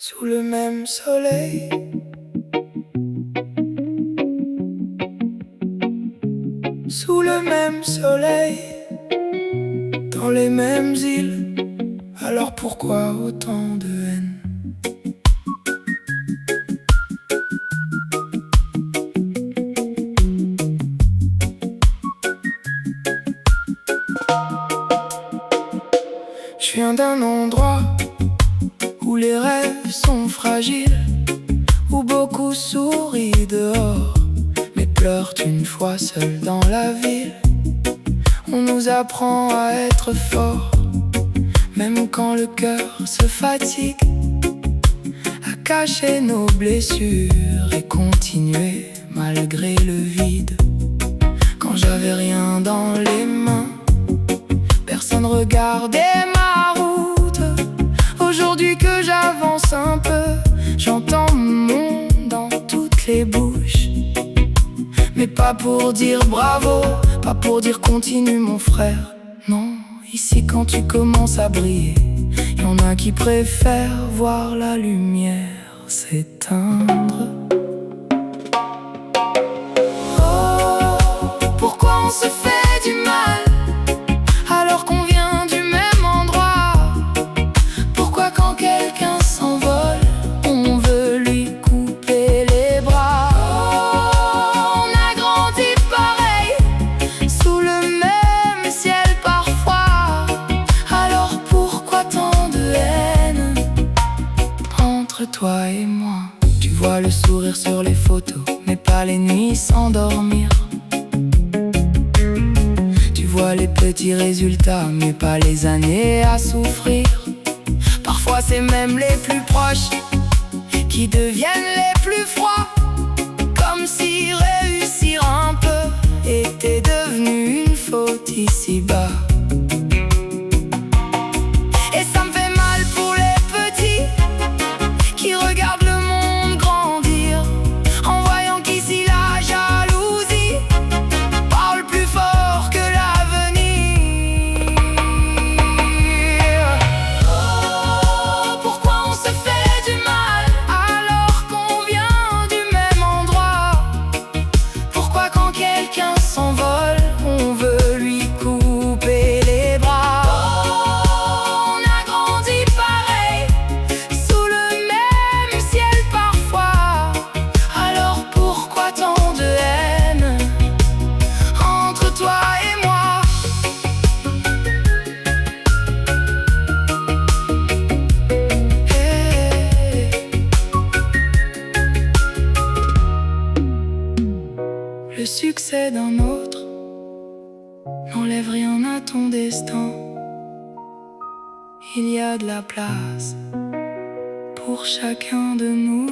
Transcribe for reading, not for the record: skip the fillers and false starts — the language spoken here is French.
Sous le même soleil, sous le même soleil, dans les mêmes îles, alors pourquoi autant de haine? Je viens d'un endroit où les rêves sont fragiles, où beaucoup sourient dehors, mais pleurent une fois seuls dans la ville. On nous apprend à être fort, même quand le cœur se fatigue, à cacher nos blessures et continuer malgré le vide. Quand j'avais rien dans les mains, personne regardait ma route. Aujourd'hui que j'avance un peu, j'entends mon monde dans toutes les bouches. Mais pas pour dire bravo, pas pour dire continue mon frère. Non, ici quand tu commences à briller, y'en a qui préfèrent voir la lumière s'éteindre. Oh, pourquoi on se fait du mal alors qu'on vient du même endroit? Pourquoi quand quelqu'un s'envole, on veut lui couper les bras? Oh, on a grandi pareil, sous le même ciel parfois. Alors pourquoi tant de haine entre toi et moi? Tu vois le sourire sur les photos, mais pas les nuits sans dormir. Tu vois les petits résultats, mais pas les années à souffrir. Parfois c'est même les plus proches qui deviennent les plus froids, comme si réussir un peu était devenu une faute ici-bas. Et ça me fait mal pour les petits qui regardent le monde grandir, en voyant qu'ici la jalousie parle plus fort que l'avenir. Oh, pourquoi on se fait du mal alors qu'on vient du même endroit? Pourquoi quand quelqu'un s'envole, on veut lui couper les bras? Oh, on a grandi pareil, sous le même ciel parfois. Alors pourquoi tant de haine entre toi et moi? Hey. Le succès d'un autre n'enlève rien à ton destin. Il y a de la place pour chacun de nous.